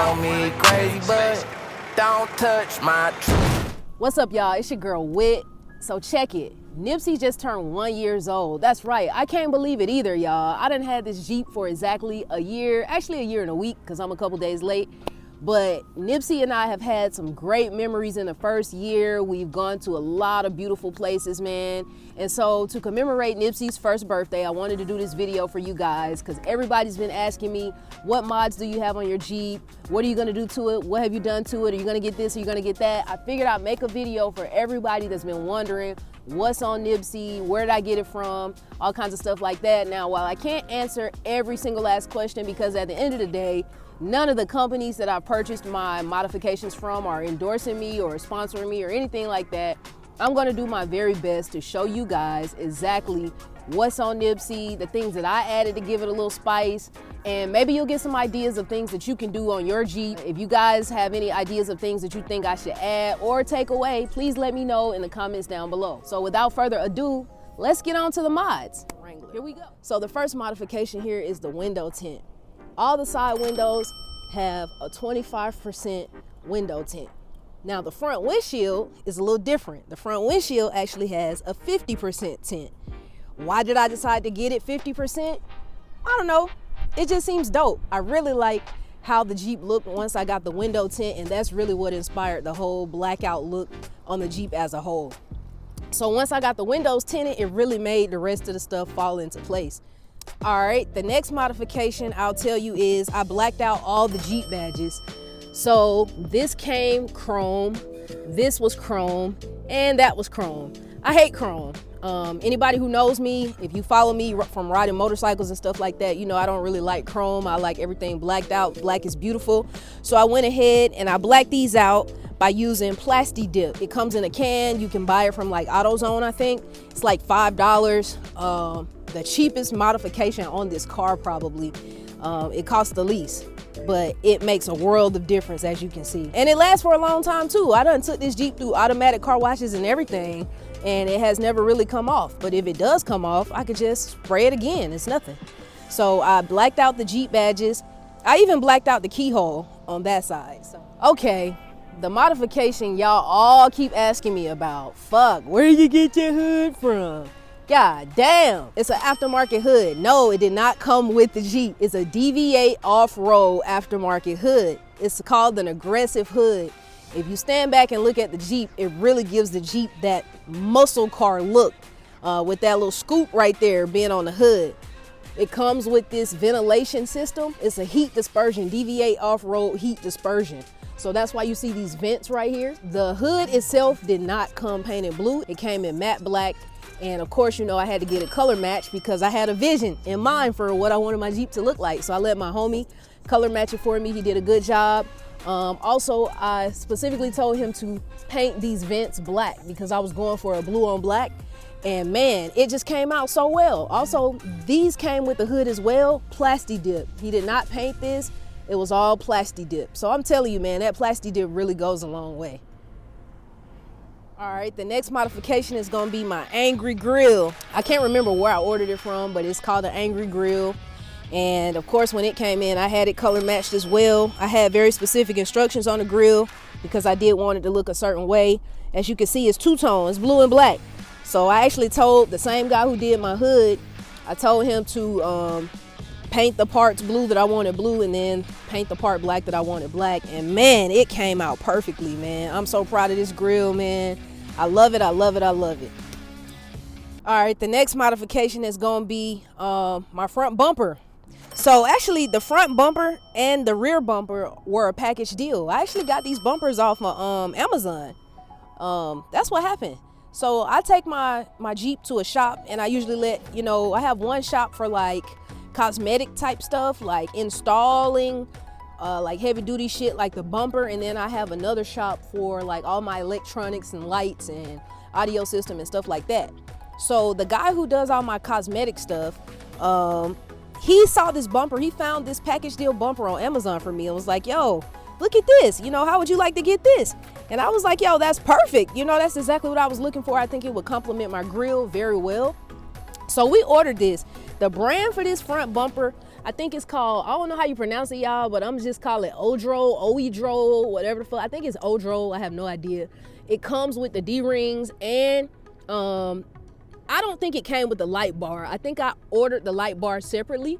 on me crazy, but don't touch my truth. What's up, y'all? It's your girl Wit. So check it. Nipsey just turned 1 year old. That's right. I can't believe it either, y'all. I done had this Jeep for exactly a year, actually a year and a week, because I'm a couple days late. But Nipsey and I have had some great memories in the first year. We've gone to a lot of beautiful places, man. And so to commemorate Nipsey's first birthday, I wanted to do this video for you guys because everybody's been asking me, what mods do you have on your Jeep? What are you gonna do to it? What have you done to it? Are you gonna get this? Are you gonna get that? I figured I'd make a video for everybody that's been wondering what's on Nipsey, where did I get it from, all kinds of stuff like that. Now, while I can't answer every single last question because at the end of the day, none of the companies that I've purchased my modifications from are endorsing me or sponsoring me or anything like that, I'm gonna do my very best to show you guys exactly what's on Nipsey, the things that I added to give it a little spice, and maybe you'll get some ideas of things that you can do on your Jeep. If you guys have any ideas of things that you think I should add or take away, please let me know in the comments down below. So without further ado, let's get on to the mods. Wrangler. Here we go. So the first modification here is the window tint. All the side windows have a 25% window tint. Now the front windshield is a little different. The front windshield actually has a 50% tint. Why did I decide to get it 50%? I don't know. It just seems dope. I really like how the Jeep looked once I got the window tint, and that's really what inspired the whole blackout look on the Jeep as a whole. So once I got the windows tinted, it really made the rest of the stuff fall into place. All right, the next modification I'll tell you is I blacked out all the Jeep badges. So this came chrome, this was chrome, and that was chrome. I hate chrome. Anybody who knows me, if you follow me from riding motorcycles and stuff like that, you know I don't really like chrome. I like everything blacked out. Black is beautiful. So I went ahead and I blacked these out by using Plasti Dip. It comes in a can. You can buy it from like AutoZone, I think. It's like $5. The cheapest modification on this car probably. It costs the least, but it makes a world of difference, as you can see. And it lasts for a long time too. I done took this Jeep through automatic car washes and everything, and it has never really come off. But if it does come off, I could just spray it again. It's nothing. So I blacked out the Jeep badges. I even blacked out the keyhole on that side. So, okay, the modification y'all all keep asking me about. Fuck, where do you get your hood from? God damn, it's an aftermarket hood. No, it did not come with the Jeep. It's a DV8 off-road aftermarket hood. It's called an aggressive hood. If you stand back and look at the Jeep, it really gives the Jeep that muscle car look with that little scoop right there being on the hood. It comes with this ventilation system. It's a heat dispersion, DV8 off-road heat dispersion. So that's why you see these vents right here. The hood itself did not come painted blue. It came in matte black. And of course, you know, I had to get a color match because I had a vision in mind for what I wanted my Jeep to look like. So I let my homie color match it for me. He did a good job. Also, I specifically told him to paint these vents black because I was going for a blue on black. And man, it just came out so well. Also, these came with the hood as well, Plasti Dip. He did not paint this. It was all Plasti Dip. So I'm telling you, man, that Plasti Dip really goes a long way. All right, the next modification is gonna be my Angry Grill. I can't remember where I ordered it from, but it's called the Angry Grill. And of course, when it came in, I had it color matched as well. I had very specific instructions on the grill because I did want it to look a certain way. As you can see, it's two-tone, it's blue and black. So I actually told the same guy who did my hood, I told him to paint the parts blue that I wanted blue and then paint the part black that I wanted black. And man, it came out perfectly, man. I'm so proud of this grill, man. I love it, I love it, I love it. All right, the next modification is gonna be my front bumper. So actually the front bumper and the rear bumper were a package deal. I actually got these bumpers off of Amazon. That's what happened. So I take my Jeep to a shop and I usually let, you know, I have one shop for like cosmetic type stuff, like installing like heavy duty shit like the bumper, and then I have another shop for like all my electronics and lights and audio system and stuff like that. So the guy who does all my cosmetic stuff, he saw this bumper. He found this package deal bumper on Amazon for me and was like, yo, look at this, you know, how would you like to get this? And I was like, yo, that's perfect, you know, that's exactly what I was looking for. I think it would complement my grill very well. So we ordered this. The brand for this front bumper, I think it's called, I don't know how you pronounce it, y'all, but I'm just calling it Oedro, whatever the fuck. I think it's Oedro. I have no idea. It comes with the D-rings, and I don't think it came with the light bar. I think I ordered the light bar separately,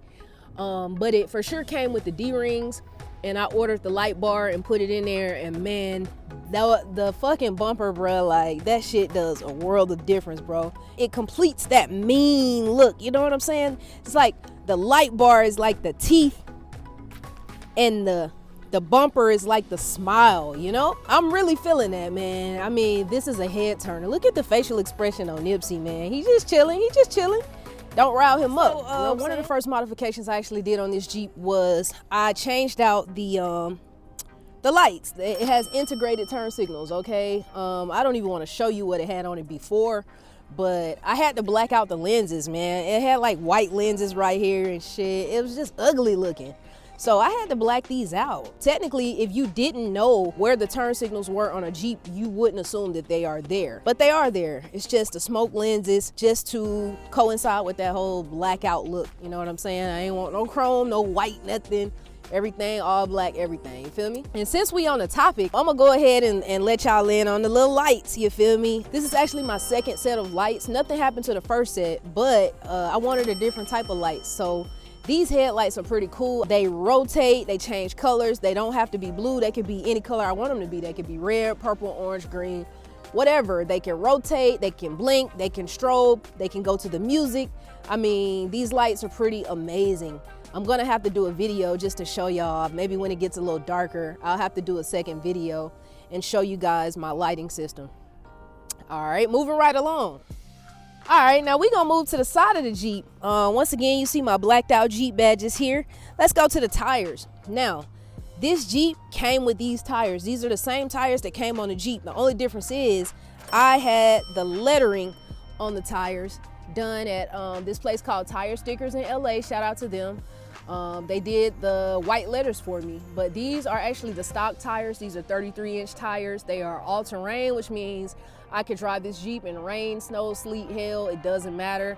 but it for sure came with the D-rings, and I ordered the light bar and put it in there, and man, the fucking bumper, bro, like that shit does a world of difference, bro. It completes that mean look, you know what I'm saying? It's like the light bar is like the teeth, and the bumper is like the smile, you know? I'm really feeling that, man. I mean, this is a head turner. Look at the facial expression on Nipsey, man. He's just chilling. Don't rile him up. One of the first modifications I actually did on this Jeep was I changed out the lights. It has integrated turn signals, okay? I don't even want to show you what it had on it before, but I had to black out the lenses, man. It had like white lenses right here and shit. It was just ugly looking. So I had to black these out. Technically, if you didn't know where the turn signals were on a Jeep, you wouldn't assume that they are there. But they are there. It's just the smoke lenses just to coincide with that whole blackout look. You know what I'm saying? I ain't want no chrome, no white, nothing. Everything, all black, everything, you feel me? And since we on the topic, I'm gonna go ahead and let y'all in on the little lights, you feel me? This is actually my second set of lights. Nothing happened to the first set, but I wanted a different type of lights. So these headlights are pretty cool. They rotate, they change colors. They don't have to be blue. They could be any color I want them to be. They could be red, purple, orange, green, whatever. They can rotate, they can blink, they can strobe, they can go to the music. I mean, these lights are pretty amazing. I'm gonna have to do a video just to show y'all. Maybe when it gets a little darker, I'll have to do a second video and show you guys my lighting system. All right, moving right along. All right, now we're gonna move to the side of the Jeep. Once again, you see my blacked out Jeep badges here. Let's go to the tires. Now, this Jeep came with these tires. These are the same tires that came on the Jeep. The only difference is I had the lettering on the tires done at this place called Tire Stickers in LA. Shout out to them. They did the white letters for me, but these are actually the stock tires. These are 33-inch tires. They are all-terrain, which means I could drive this Jeep in rain, snow, sleet, hail. It doesn't matter.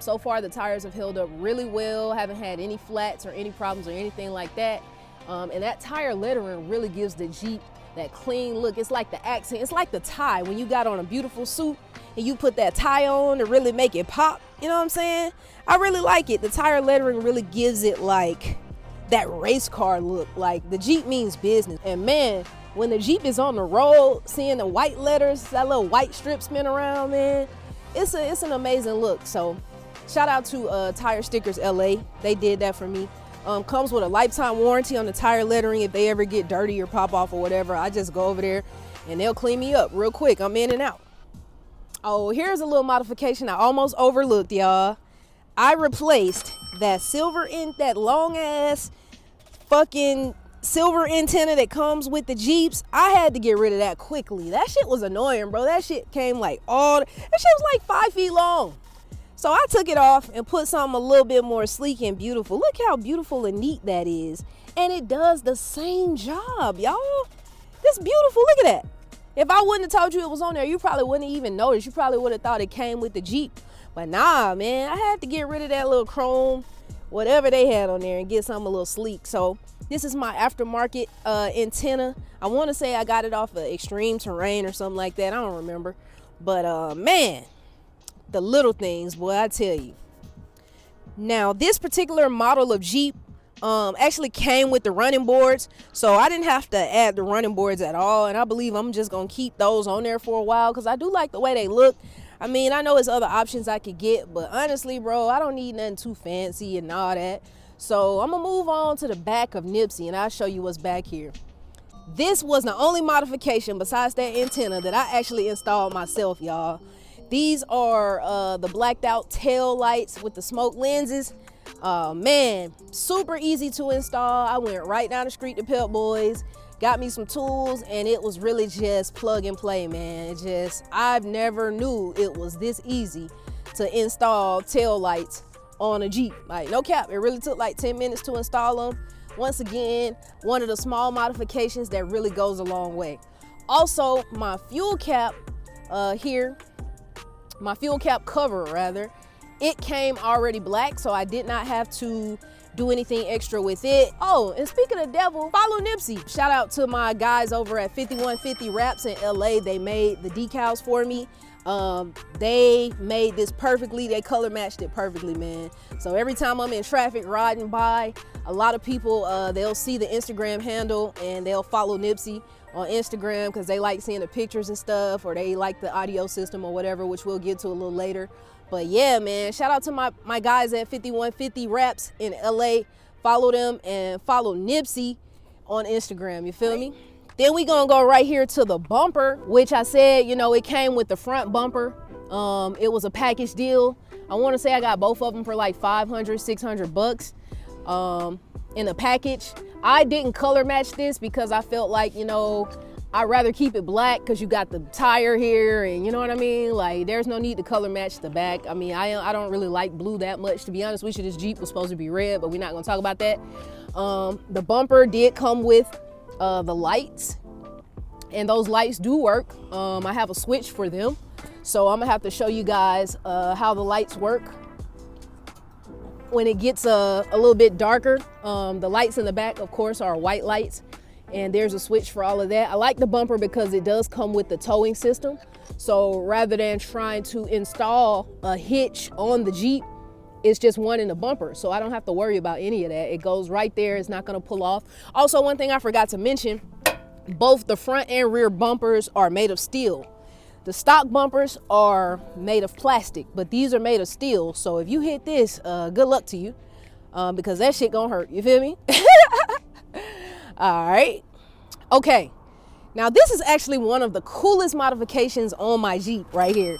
So far, the tires have held up really well. Haven't had any flats or any problems or anything like that. And that tire lettering really gives the Jeep that clean look. It's like the accent. It's like the tie when you got on a beautiful suit and you put that tie on to really make it pop. You know what I'm saying? I really like it. The tire lettering really gives it like that race car look. Like the Jeep means business. And man, when the Jeep is on the road, seeing the white letters, that little white strip spin around, man, it's an amazing look. So shout out to Tire Stickers LA. They did that for me. Comes with a lifetime warranty on the tire lettering. If they ever get dirty or pop off or whatever, I just go over there and they'll clean me up real quick. I'm in and out. Oh, here's a little modification I almost overlooked, y'all. I replaced that that long ass fucking silver antenna that comes with the Jeeps. I had to get rid of that quickly. That shit was annoying, bro. That shit came like that shit was like 5 feet long. So I took it off and put something a little bit more sleek and beautiful. Look how beautiful and neat that is. And it does the same job, y'all. That's beautiful. Look at that. If I wouldn't have told you it was on there, you probably wouldn't even notice. You probably would have thought it came with the Jeep. But nah, man, I had to get rid of that little chrome, whatever they had on there, and get something a little sleek. So this is my aftermarket antenna. I want to say I got it off of Extreme Terrain or something like that. I don't remember. But man, the little things, boy, I tell you. Now, this particular model of Jeep actually came with the running boards, so I didn't have to add the running boards at all, and I believe I'm just gonna keep those on there for a while because I do like the way they look. I mean, I know there's other options I could get, but honestly, bro, I don't need nothing too fancy and all that. So I'm gonna move on to the back of Nipsey, and I'll show you what's back here. This was the only modification besides that antenna that I actually installed myself, y'all. These are the blacked out tail lights with the smoke lenses. Man, super easy to install. I went right down the street to Pep Boys, got me some tools, and it was really just plug and play, man. I've never knew it was this easy to install tail lights on a Jeep. Like, no cap, it really took like 10 minutes to install them. Once again, one of the small modifications that really goes a long way. Also, my fuel cap here, my fuel cap cover rather, it came already black, so I did not have to do anything extra with it. Oh, and speaking of devil, follow Nipsey. Shout out to my guys over at 5150 Raps in LA. They made the decals for me. They made this perfectly. They color matched it perfectly, man. So every time I'm in traffic riding by, a lot of people, they'll see the Instagram handle and they'll follow Nipsey on Instagram because they like seeing the pictures and stuff, or they like the audio system or whatever, which we'll get to a little later. But yeah, man, shout out to my guys at 5150 Raps in LA. Follow them and follow Nipsey on Instagram, you feel me? Then we gonna go right here to the bumper, which I said, you know, it came with the front bumper. It was a package deal. I wanna say I got both of them for like 500, 600 bucks in a package. I didn't color match this because I felt like, you know, I'd rather keep it black because you got the tire here and you know what I mean? Like there's no need to color match the back. I mean, I don't really like blue that much, to be honest. We should, this Jeep was supposed to be red, but we're not gonna talk about that. The bumper did come with the lights, and those lights do work. I have a switch for them. So I'm gonna have to show you guys how the lights work. When it gets a little bit darker, the lights in the back, of course, are white lights, and there's a switch for all of that. I like the bumper because it does come with the towing system. So rather than trying to install a hitch on the Jeep, it's just one in the bumper. So I don't have to worry about any of that. It goes right there. It's not gonna pull off. Also, one thing I forgot to mention, both the front and rear bumpers are made of steel. The stock bumpers are made of plastic, but these are made of steel. So if you hit this, good luck to you, because that shit gonna hurt, you feel me? All right, okay. Now this is actually one of the coolest modifications on my Jeep right here.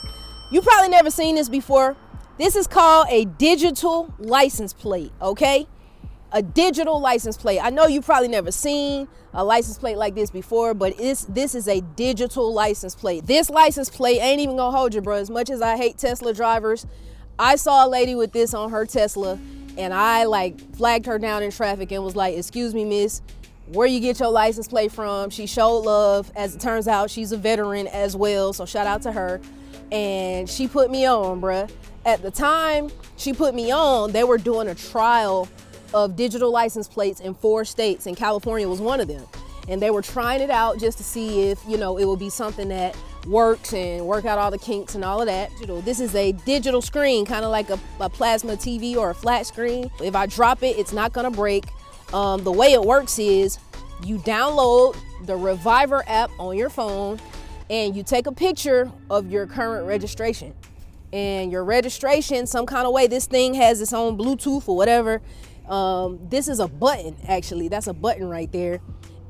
You probably never seen this before. This is called a digital license plate, okay? A digital license plate. I know you probably never seen a license plate like this before, but this is a digital license plate. This license plate ain't even gonna hold you, bro. As much as I hate Tesla drivers, I saw a lady with this on her Tesla and I like flagged her down in traffic and was like, excuse me, miss, where you get your license plate from? She showed love. As it turns out, she's a veteran as well, so shout out to her. And she put me on, bruh. At the time she put me on, they were doing a trial of digital license plates in 4 states, and California was one of them. And they were trying it out just to see if, you know, it would be something that works and work out all the kinks and all of that. This is a digital screen, kind of like a plasma TV or a flat screen. If I drop it, it's not gonna break. The way it works is you download the Reviver app on your phone and you take a picture of your current registration. And your registration, some kind of way, this thing has its own Bluetooth or whatever. This is a button, actually. That's a button right there.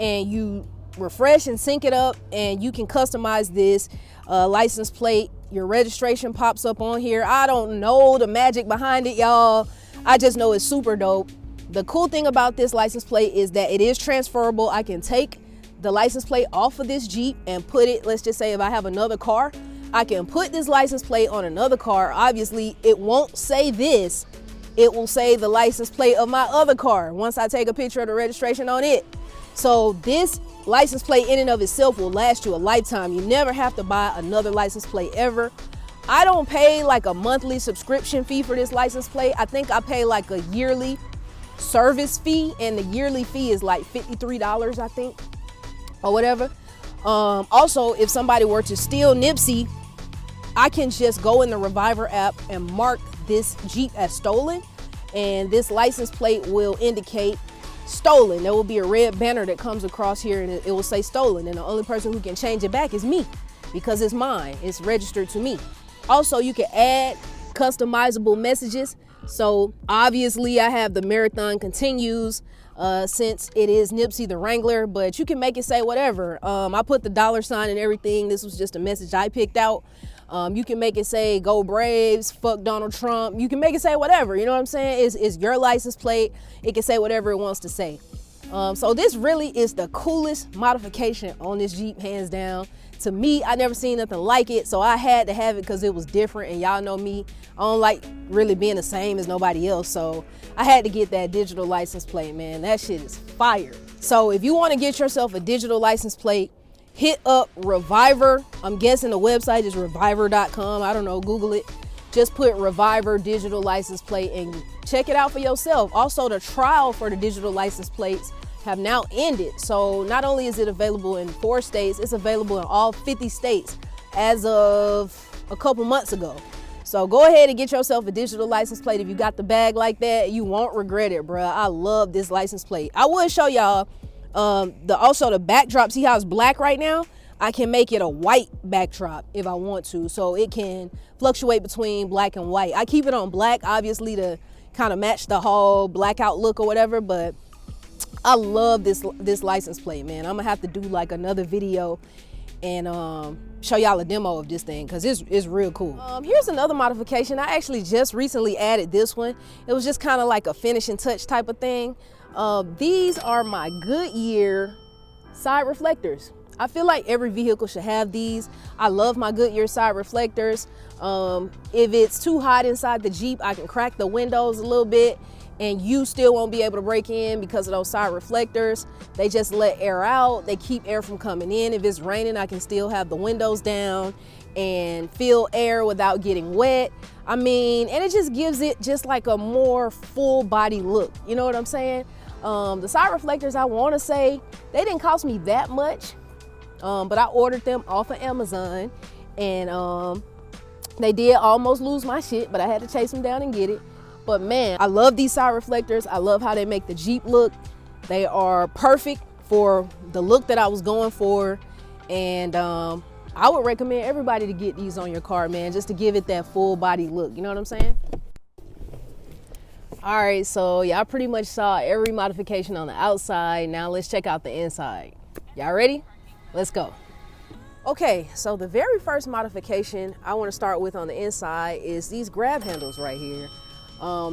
And you refresh and sync it up, and you can customize this license plate. Your registration pops up on here. I don't know the magic behind it, y'all. I just know it's super dope. The cool thing about this license plate is that it is transferable. I can take the license plate off of this Jeep and put it, let's just say if I have another car, I can put this license plate on another car. Obviously, it won't say this. It will say the license plate of my other car once I take a picture of the registration on it. So this license plate in and of itself will last you a lifetime. You never have to buy another license plate ever. I don't pay like a monthly subscription fee for this license plate. I think I pay like a yearly service fee, and the yearly fee is like $53, I think, or whatever. Also, if somebody were to steal Nipsey, I can just go in the Reviver app and mark this Jeep as stolen, and this license plate will indicate stolen. There will be a red banner that comes across here and it will say stolen, and the only person who can change it back is me because it's mine. It's registered to me. Also, you can add customizable messages. So obviously I have the marathon continues since it is Nipsey the Wrangler, but you can make it say whatever. I put the $sign and everything. This was just a message I picked out. You can make it say go Braves, fuck Donald Trump. You can make it say whatever, you know what I'm saying? It's your license plate. It can say whatever it wants to say. So this really is the coolest modification on this Jeep, hands down. To me, I never seen nothing like it, so I had to have it because it was different, and y'all know me, I don't like really being the same as nobody else, so I had to get that digital license plate, man. That shit is fire. So if you want to get yourself a digital license plate, hit up Reviver. I'm guessing the website is reviver.com. I don't know, Google it. Just put Reviver digital license plate and check it out for yourself. Also, the trial for the digital license plates have now ended. So not only is it available in 4 states, it's available in all 50 states as of a couple months ago. So go ahead and get yourself a digital license plate. If you got the bag like that, you won't regret it, bruh. I love this license plate. I would show y'all also the backdrop. See how it's black right now? I can make it a white backdrop if I want to, so it can fluctuate between black and white. I keep it on black, obviously, to kind of match the whole blackout look or whatever, but I love this license plate, man. I'm gonna have to do like another video and show y'all a demo of this thing because it's real cool. Here's another modification. I actually just recently added this one. It was just kind of like a finishing touch type of thing. These are my Goodyear side reflectors. I feel like every vehicle should have these. I love my Goodyear side reflectors. If it's too hot inside the Jeep, I can crack the windows a little bit and you still won't be able to break in because of those side reflectors. They just let air out. They keep air from coming in. If it's raining, I can still have the windows down and feel air without getting wet. I mean, and it just gives it just like a more full body look. You know what I'm saying? The side reflectors, I wanna say, they didn't cost me that much. But I ordered them off of Amazon and they did almost lose my shit, but I had to chase them down and get it. But man, I love these side reflectors. I love how they make the Jeep look. They are perfect for the look that I was going for. And I would recommend everybody to get these on your car, man, just to give it that full body look. You know what I'm saying? All right, so y'all pretty much saw every modification on the outside. Now let's check out the inside. Y'all ready? Let's go. Okay, so the very first modification I want to start with on the inside is these grab handles right here.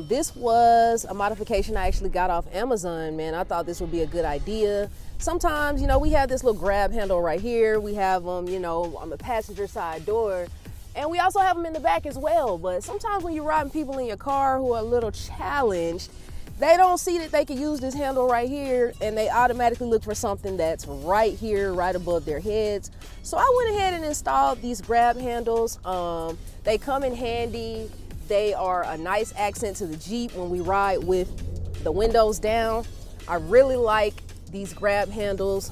This was a modification I actually got off Amazon, man. I thought this would be a good idea. Sometimes, you know, we have this little grab handle right here. We have them, you know, on the passenger side door. And we also have them in the back as well. But sometimes when you're riding people in your car who are a little challenged, they don't see that they can use this handle right here and they automatically look for something that's right here, right above their heads. So I went ahead and installed these grab handles. They come in handy. They are a nice accent to the Jeep when we ride with the windows down. I really like these grab handles.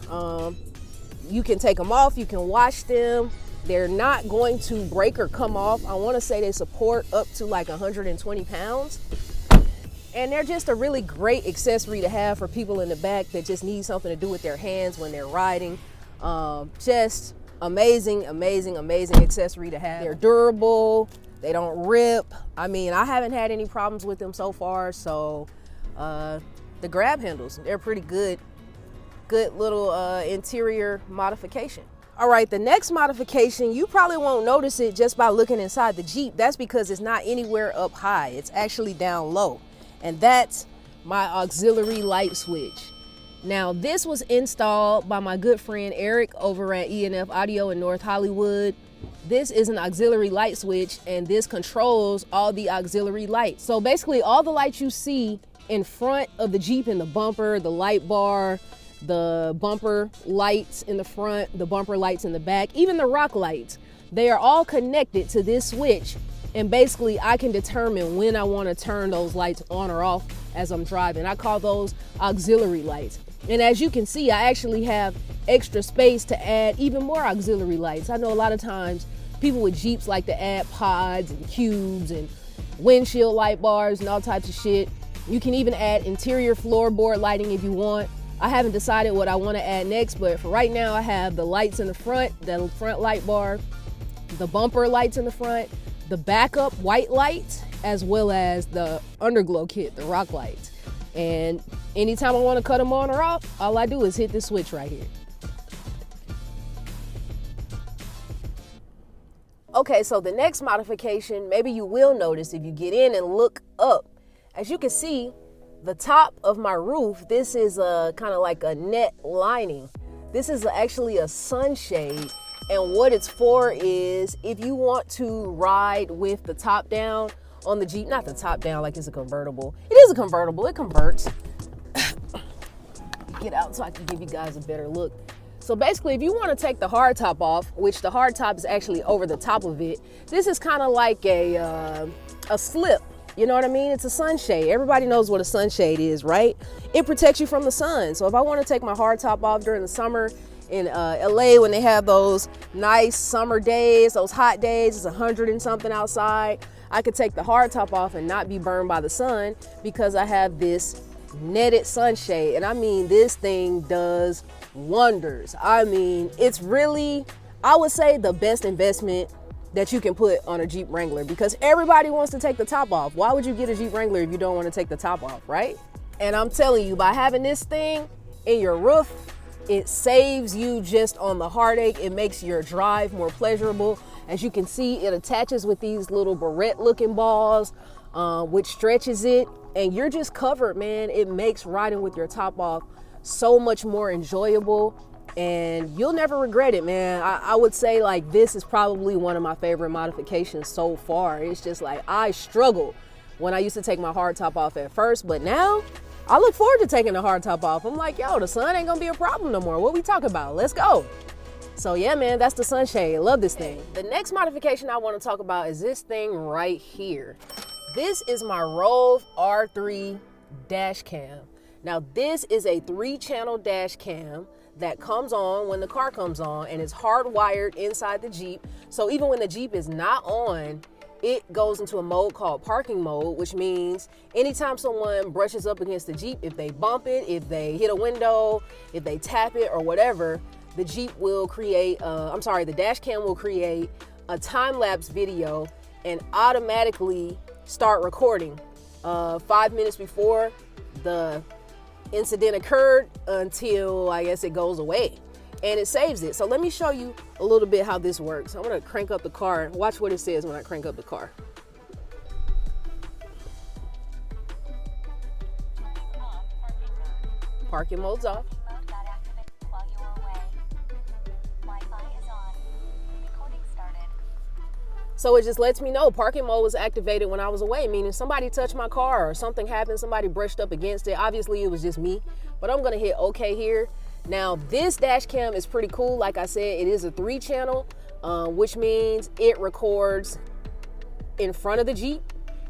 You can take them off, you can wash them. They're not going to break or come off. I wanna say they support up to like 120 pounds. And they're just a really great accessory to have for people in the back that just need something to do with their hands when they're riding. Just amazing, amazing, amazing accessory to have. They're durable, they don't rip. I mean, I haven't had any problems with them so far, so the grab handles, they're pretty good. Good little interior modification. All right, the next modification, you probably won't notice it just by looking inside the Jeep. That's because it's not anywhere up high, it's actually down low. And that's my auxiliary light switch. Now, this was installed by my good friend Eric over at E&F Audio in North Hollywood. This is an auxiliary light switch and this controls all the auxiliary lights. So basically all the lights you see in front of the Jeep, in the bumper, the light bar, the bumper lights in the front, the bumper lights in the back, even the rock lights, they are all connected to this switch. And basically I can determine when I want to turn those lights on or off as I'm driving. I call those auxiliary lights. And as you can see, I actually have extra space to add even more auxiliary lights. I know a lot of times people with Jeeps like to add pods and cubes and windshield light bars and all types of shit. You can even add interior floorboard lighting if you want. I haven't decided what I want to add next, but for right now I have the lights in the front light bar, the bumper lights in the front, the backup white lights, as well as the underglow kit, the rock lights. And anytime I want to cut them on or off, all I do is hit this switch right here. Okay, so the next modification, maybe you will notice if you get in and look up. As you can see, the top of my roof, this is a kind of like a net lining. This is actually a sunshade. And what it's for is if you want to ride with the top down on the Jeep, not the top down like it's a convertible. It is a convertible, it converts. Get out so I can give you guys a better look. So basically, if you want to take the hard top off, which the hard top is actually over the top of it, this is kind of like a slip. You know what I mean? It's a sunshade. Everybody knows what a sunshade is, right? It protects you from the sun. So if I want to take my hard top off during the summer in LA, when they have those nice summer days, those hot days, it's 100 and something outside, I could take the hard top off and not be burned by the sun because I have this netted sunshade. And I mean, this thing does wonders. I mean, it's really, I would say, the best investment that you can put on a Jeep Wrangler, because everybody wants to take the top off. Why would you get a Jeep Wrangler if you don't want to take the top off, right? And I'm telling you, by having this thing in your roof, it saves you just on the heartache. It makes your drive more pleasurable. As you can see, it attaches with these little barrette looking balls, which stretches it, and you're just covered, man. It makes riding with your top off so much more enjoyable, and you'll never regret it, man. I would say, like, this is probably one of my favorite modifications so far. It's just like, I struggled when I used to take my hard top off at first, but now I look forward to taking the hard top off. I'm like, yo, the sun ain't gonna be a problem no more. What we talking about? Let's go. So yeah, man, that's the sunshade. Love this thing. The next modification I want to talk about is this thing right here. This is my Rove R3 dash cam. Now, this is a 3-channel dash cam that comes on when the car comes on, and it's hardwired inside the Jeep. So even when the Jeep is not on, it goes into a mode called parking mode, which means anytime someone brushes up against the Jeep, if they bump it, if they hit a window, if they tap it or whatever, the Jeep will create, the dash cam will create a time-lapse video and automatically start recording 5 minutes before the incident occurred until, I guess, it goes away, and it saves it. So let me show you a little bit how this works. I'm gonna crank up the car. Watch what it says when I crank up the car. Parking mode's off. So it just lets me know parking mode was activated when I was away, meaning somebody touched my car or something happened, somebody brushed up against it. Obviously, it was just me, but I'm gonna hit OK here. Now, this dash cam is pretty cool. Like I said, it is a 3-channel, which means it records in front of the Jeep.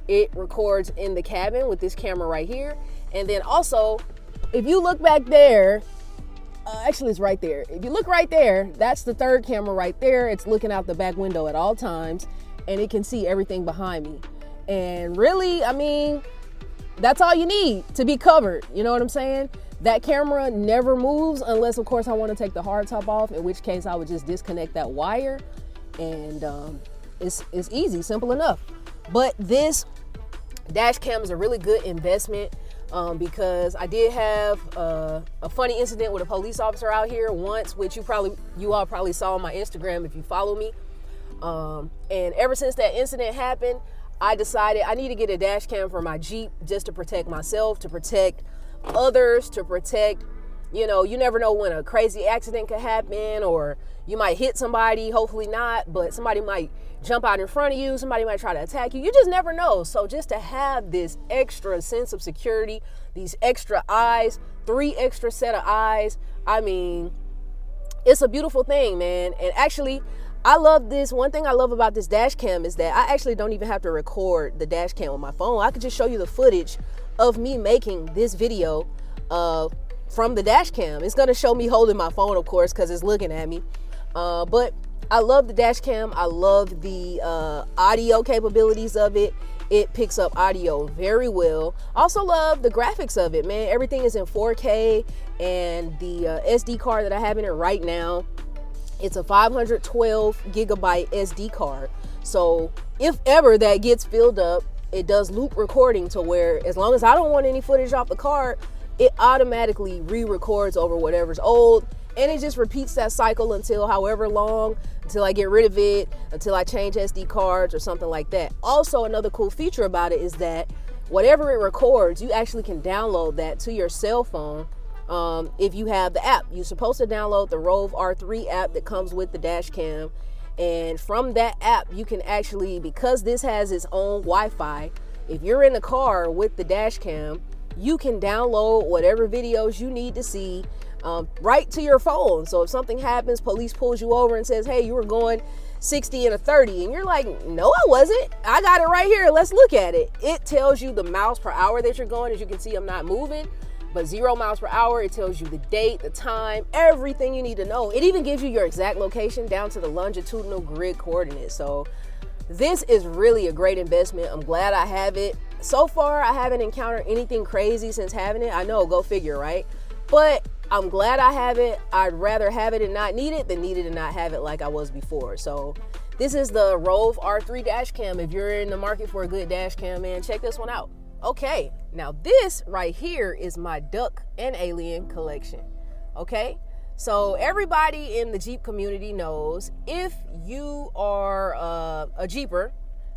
It records in the cabin with this camera right here. And then also, if you look back there, actually it's right there. If you look right there, that's the 3rd camera right there. It's looking out the back window at all times, and it can see everything behind me. And really, I mean, that's all you need to be covered. You know what I'm saying? That camera never moves unless, of course, I want to take the hard top off, in which case I would just disconnect that wire, and it's easy, simple enough. But this dash cam is a really good investment. Because I did have a funny incident with a police officer out here once, which you all probably saw on my Instagram if you follow me. And ever since that incident happened, I decided I need to get a dash cam for my Jeep just to protect myself, to protect others, to protect, you know, you never know when a crazy accident could happen, or you might hit somebody, hopefully not, but somebody might jump out in front of you, somebody might try to attack you. You just never know. So just to have this extra sense of security, these extra eyes, 3 extra set of eyes, I mean, it's a beautiful thing, man. And actually, I love this. One thing I love about this dash cam is that I actually don't even have to record the dash cam on my phone. I could just show you the footage of me making this video from the dash cam. It's gonna show me holding my phone, of course, because it's looking at me. But I love the dash cam. I love the audio capabilities of it. It picks up audio very well. Also love the graphics of it, man. Everything is in 4K, and the SD card that I have in it right now, it's a 512 gigabyte SD card. So if ever that gets filled up, it does loop recording to where as long as I don't want any footage off the card, it automatically re-records over whatever's old. And it just repeats that cycle until however long, until I get rid of it, until I change SD cards or something like that. Also, another cool feature about it is that whatever it records, you actually can download that to your cell phone if you have the app. You're supposed to download the Rove R3 app that comes with the dash cam. And from that app, you can actually, because this has its own Wi-Fi, if you're in the car with the dash cam, you can download whatever videos you need to see. right to your phone. So if something happens, police pulls you over and says, hey, you were going 60 and a 30, and you're like, no, I wasn't. I got it right here. Let's look at it. It tells you the miles per hour that you're going. As you can see, I'm not moving, but 0 miles per hour. It tells you the date, the time, everything you need to know. It even gives you your exact location down to the longitudinal grid coordinates. So this is really a great investment. I'm glad I have it. So far, I haven't encountered anything crazy since having it. I know, go figure, right? But I'm glad I have it. I'd rather have it and not need it than need it and not have it like I was before. So this is the Rove R3 dash cam. If you're in the market for a good dash cam, man, check this one out. Okay, now this right here is my duck and alien collection. Okay, so everybody in the Jeep community knows if you are a Jeeper,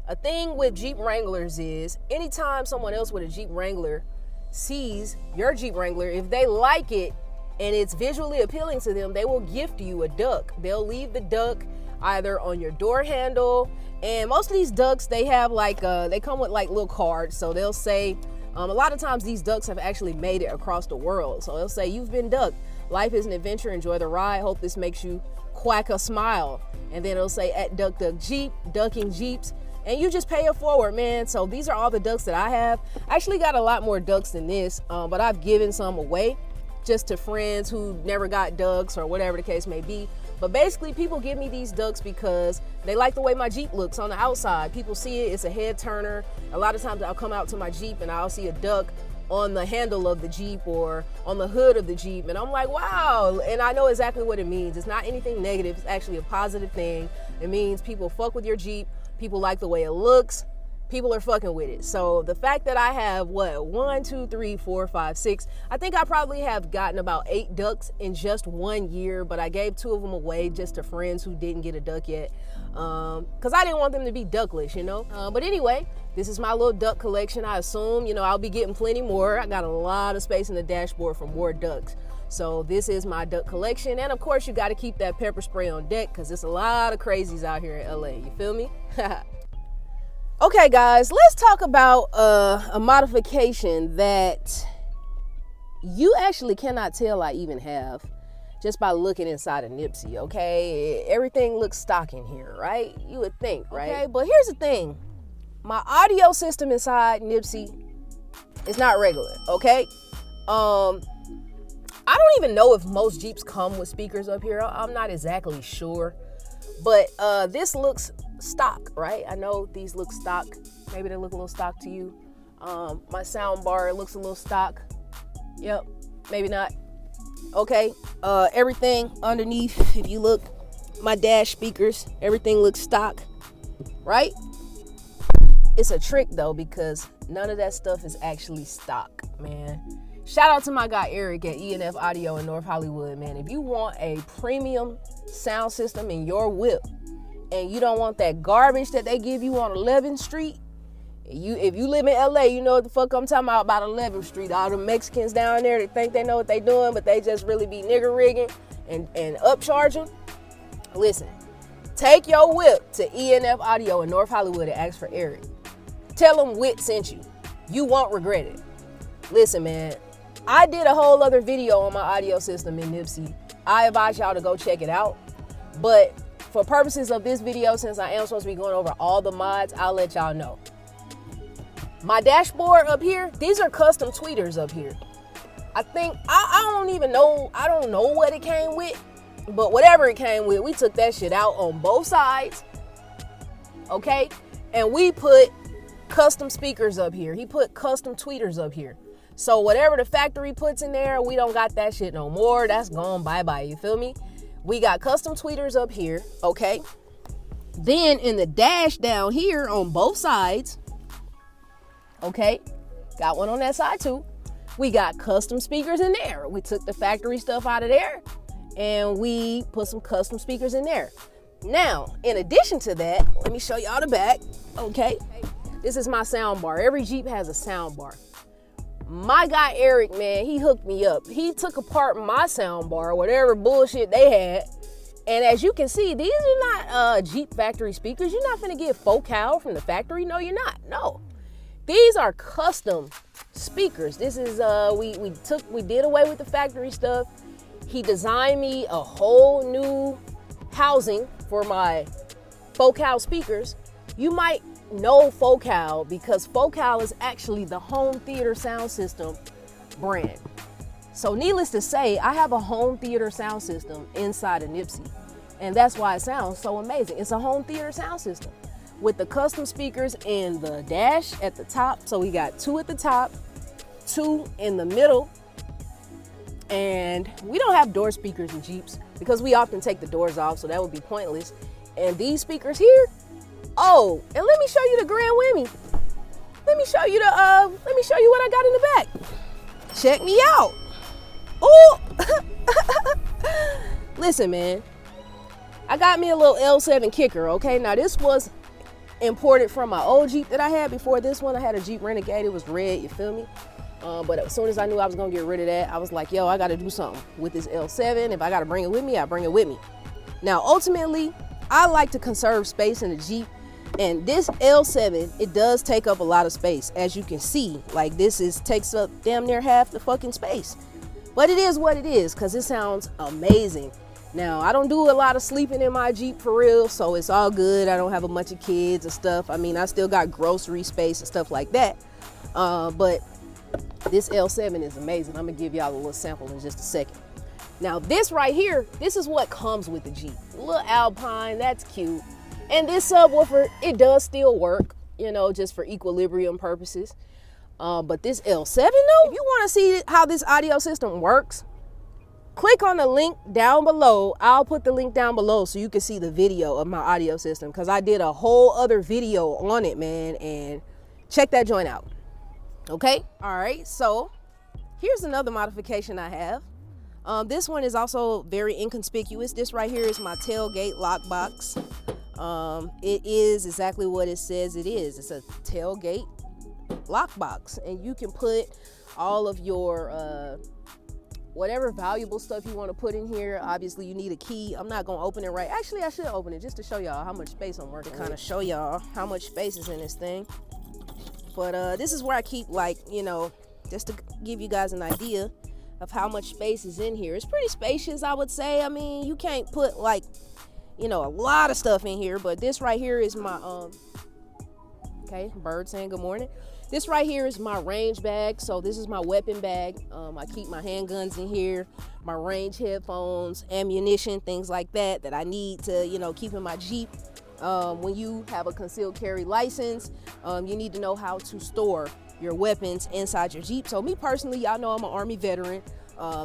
a thing with Jeep Wranglers is anytime someone else with a Jeep Wrangler sees your Jeep Wrangler, if they like it and it's visually appealing to them, they will gift you a duck. They'll leave the duck either on your door handle, and most of these ducks, they have like they come with like little cards. So they'll say a lot of times these ducks have actually made it across the world. So they'll say, you've been ducked, life is an adventure, enjoy the ride, hope this makes you quack a smile. And then it'll say at Duck Duck Jeep, ducking Jeeps, and you just pay it forward, man. So these are all the ducks that I have. I actually got a lot more ducks than this, but I've given some away just to friends who never got ducks or whatever the case may be. But basically, people give me these ducks because they like the way my Jeep looks on the outside. People see it, it's a head turner. A lot of times I'll come out to my Jeep and I'll see a duck on the handle of the Jeep or on the hood of the Jeep, and I'm like, wow. And I know exactly what it means. It's not anything negative, it's actually a positive thing. It means people fuck with your Jeep, people like the way it looks, people are fucking with it. So the fact that I have 1, 2, 3, 4, 5, 6, I think I probably have gotten about 8 ducks in just 1 year, but I gave 2 of them away just to friends who didn't get a duck yet, because I didn't want them to be duckless, you know. But anyway, this is my little duck collection. I assume, you know, I'll be getting plenty more. I got a lot of space in the dashboard for more ducks. So this is my duck collection. And of course, you got to keep that pepper spray on deck because there's a lot of crazies out here in LA. You feel me? Okay, guys, let's talk about a modification that you actually cannot tell I even have just by looking inside of Nipsey, okay? Everything looks stock in here, right? You would think, right? Okay, but here's the thing. My audio system inside Nipsey is not regular, okay? I don't even know if most Jeeps come with speakers up here. I'm not exactly sure. But this looks stock, right? I know these look stock. Maybe they look a little stock to you. My sound bar looks a little stock. Yep, maybe not. Okay, everything underneath, if you look, my dash speakers, everything looks stock, right? It's a trick though, because none of that stuff is actually stock, man. Shout out to my guy Eric at ENF Audio in North Hollywood, man. If you want a premium sound system in your whip and you don't want that garbage that they give you on 11th Street, if you live in LA, you know what the fuck I'm talking about 11th Street. All the Mexicans down there, they think they know what they doing, but they just really be nigger rigging and upcharging. Listen, take your whip to ENF Audio in North Hollywood and ask for Eric. Tell them Wit sent you. You won't regret it. Listen, man, I did a whole other video on my audio system in Nipsey. I advise y'all to go check it out. But for purposes of this video, since I am supposed to be going over all the mods, I'll let y'all know. My dashboard up here, these are custom tweeters up here. I think, I don't even know, I don't know what it came with, but whatever it came with, we took that shit out on both sides, okay? And we put custom speakers up here. He put custom tweeters up here. So whatever the factory puts in there, we don't got that shit no more. That's gone bye-bye, you feel me? We got custom tweeters up here, okay? Then in the dash down here on both sides, okay? Got one on that side too. We got custom speakers in there. We took the factory stuff out of there and we put some custom speakers in there. Now, in addition to that, let me show y'all the back, okay? This is my sound bar. Every Jeep has a sound bar. My guy Eric, man, he hooked me up. He took apart my sound bar, whatever bullshit they had. And as you can see, these are not Jeep factory speakers. You're not gonna get focal from the factory. No, you're not. No. These are custom speakers. This is we did away with the factory stuff He designed me a whole new housing for my Focal speakers. You might know Focal because Focal is actually the home theater sound system brand. So needless to say, I have a home theater sound system inside of Nipsey. And that's why it sounds so amazing. It's a home theater sound system with the custom speakers and the dash at the top. So we got 2 at the top, 2 in the middle. And we don't have door speakers in Jeeps because we often take the doors off, so that would be pointless. And these speakers here, oh, and let me show you the Grand Whammy. Let me show you what I got in the back. Check me out. Oh, listen, man. I got me a little L7 kicker, okay? Now, this was imported from my old Jeep that I had before this one. I had a Jeep Renegade. It was red, you feel me? But as soon as I knew I was going to get rid of that, I was like, yo, I got to do something with this L7. If I got to bring it with me, I bring it with me. Now, ultimately, I like to conserve space in the Jeep. And this L7, it does take up a lot of space. As you can see, like takes up damn near half the fucking space. But it is what it is because it sounds amazing. Now, I don't do a lot of sleeping in my Jeep for real, so it's all good. I don't have a bunch of kids and stuff. I mean, I still got grocery space and stuff like that. But this L7 is amazing. I'm gonna give y'all a little sample in just a second. Now, this right here, this is what comes with the Jeep. A little Alpine, that's cute. And this subwoofer, it does still work, you know, just for equilibrium purposes. But this L7 though, if you wanna see how this audio system works, click on the link down below. I'll put the link down below so you can see the video of my audio system because I did a whole other video on it, man, and check that joint out. Okay, all right, so here's another modification I have. This one is also very inconspicuous. This right here is my tailgate lockbox. It is exactly what it says it is. It's a tailgate lockbox, and you can put all of your whatever valuable stuff you want to put in here. Obviously, you need a key. I'm not gonna open it right. Actually, I should open it just to show y'all how much space I'm working. Kind of show y'all how much space is in this thing. But this is where I keep, like, you know, just to give you guys an idea of how much space is in here. It's pretty spacious, I would say. I mean, you can't put, like, you know, a lot of stuff in here, but this right here is my okay, bird saying good morning. This right here is my range bag. So this is my weapon bag. I keep my handguns in here, my range headphones, ammunition, things like that I need to, you know, keep in my Jeep. When you have a concealed carry license, you need to know how to store your weapons inside your Jeep. So me personally, y'all know I'm an Army veteran.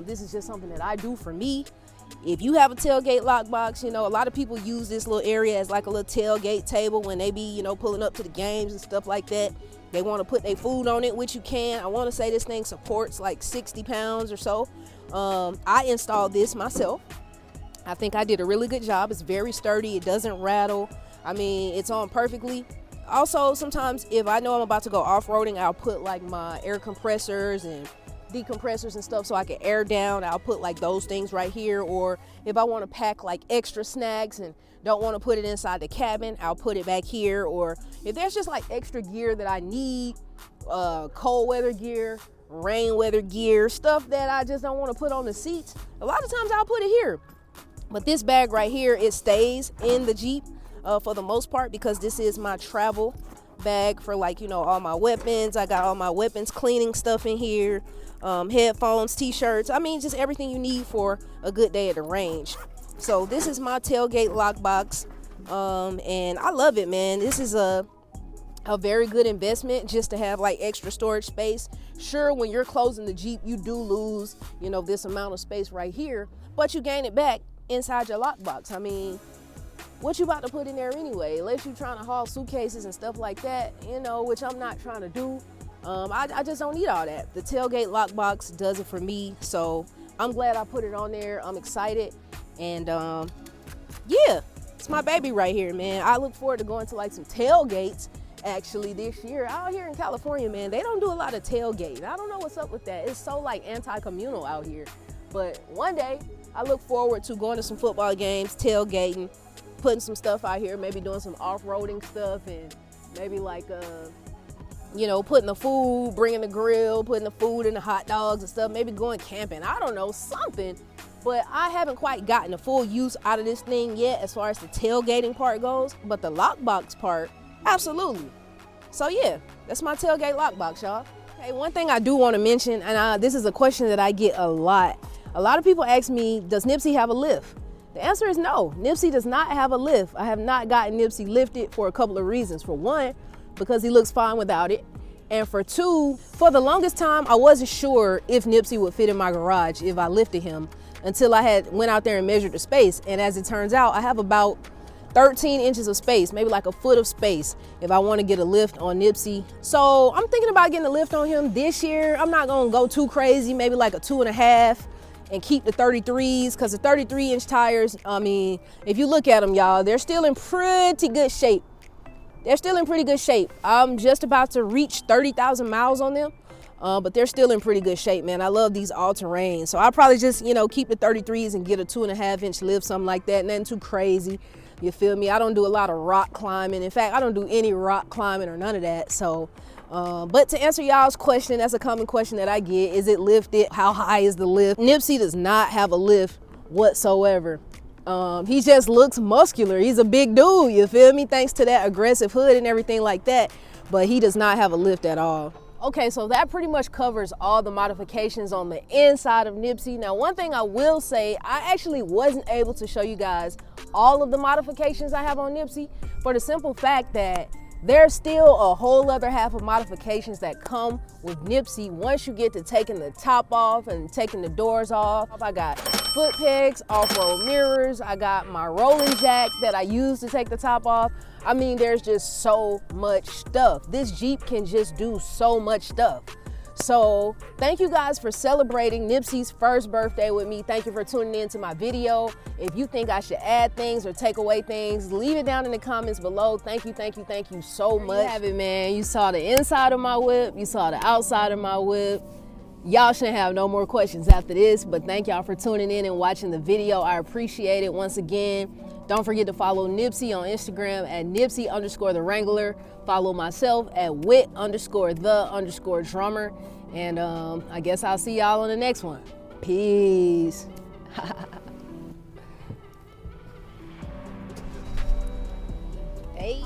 This is just something that I do for me. If you have a tailgate lockbox, you know, a lot of people use this little area as like a little tailgate table when they be, you know, pulling up to the games and stuff like that. They want to put their food on it, which you can. I want to say this thing supports like 60 pounds or so. I installed this myself. I think I did a really good job. It's very sturdy. It doesn't rattle. I mean, it's on perfectly. Also, sometimes if I know I'm about to go off-roading, I'll put like my air compressors and decompressors and stuff so I can air down. I'll put like those things right here. Or if I want to pack like extra snacks and don't want to put it inside the cabin, I'll put it back here. Or if there's just like extra gear that I need, cold weather gear, rain weather gear, stuff that I just don't want to put on the seats, a lot of times I'll put it here. But this bag right here, it stays in the Jeep for the most part because this is my travel bag for, like, you know, all my weapons. I got all my weapons cleaning stuff in here, headphones, t-shirts. I mean, just everything you need for a good day at the range. So this is my tailgate lockbox, and I love it, man. This is a very good investment just to have like extra storage space. Sure, when you're closing the Jeep, you do lose, you know, this amount of space right here, but you gain it back inside your lockbox. I mean, what you about to put in there anyway? Unless you're trying to haul suitcases and stuff like that, you know, which I'm not trying to do. I just don't need all that. The tailgate lockbox does it for me, so I'm glad I put it on there. I'm excited, and yeah, it's my baby right here, man. I look forward to going to like some tailgates actually this year. Out here in California, man, they don't do a lot of tailgating. I don't know what's up with that. It's so like anti-communal out here. But one day, I look forward to going to some football games, tailgating, putting some stuff out here, maybe doing some off-roading stuff, and maybe like, you know, putting the food, bringing the grill, putting the food and the hot dogs and stuff, maybe going camping. I don't know, something but I haven't quite gotten the full use out of this thing yet as far as the tailgating part goes. But the lockbox part, absolutely. So yeah, that's my tailgate lockbox, y'all. Okay, one thing I do want to mention, and this is a question that I get a lot. A lot of people ask me, does Nipsey have a lift? The answer is no. Nipsey does not have a lift. I have not gotten Nipsey lifted for a couple of reasons. For one, because he looks fine without it. And for two, for the longest time, I wasn't sure if Nipsey would fit in my garage if I lifted him until I had went out there and measured the space. And as it turns out, I have about 13 inches of space, maybe like a foot of space if I want to get a lift on Nipsey. So I'm thinking about getting a lift on him this year. I'm not gonna go too crazy, maybe like a 2.5 and keep the 33s, because the 33-inch tires, I mean, if you look at them, y'all, they're still in pretty good shape. They're still in pretty good shape. I'm just about to reach 30,000 miles on them, but they're still in pretty good shape, man. I love these all-terrain. So I'll probably just, you know, keep the 33s and get a 2.5-inch lift, something like that. Nothing too crazy, you feel me? I don't do a lot of rock climbing. In fact, I don't do any rock climbing or none of that. So, but to answer y'all's question, that's a common question that I get. Is it lifted? How high is the lift? Nipsey does not have a lift whatsoever. He just looks muscular. He's a big dude, you feel me? Thanks to that aggressive hood and everything like that, but he does not have a lift at all. Okay, so that pretty much covers all the modifications on the inside of Nipsey. Now, one thing I will say, I actually wasn't able to show you guys all of the modifications I have on Nipsey for the simple fact that there's still a whole other half of modifications that come with Nipsey once you get to taking the top off and taking the doors off. I got foot pegs, off-road mirrors, I got my rolling jack that I use to take the top off. I mean, there's just so much stuff. This Jeep can just do so much stuff. So thank you guys for celebrating Nipsey's first birthday with me. Thank you for tuning in to my video. If you think I should add things or take away things, leave it down in the comments below. Thank you so much. There you have it, man. You saw the inside of my whip. You saw the outside of my whip. Y'all shouldn't have no more questions after this, but thank y'all for tuning in and watching the video. I appreciate it. Once again, don't forget to follow Nipsey on Instagram at Nipsey_the Wrangler. Follow myself at Wit_the_drummer. And I guess I'll see y'all on the next one. Peace. Hey.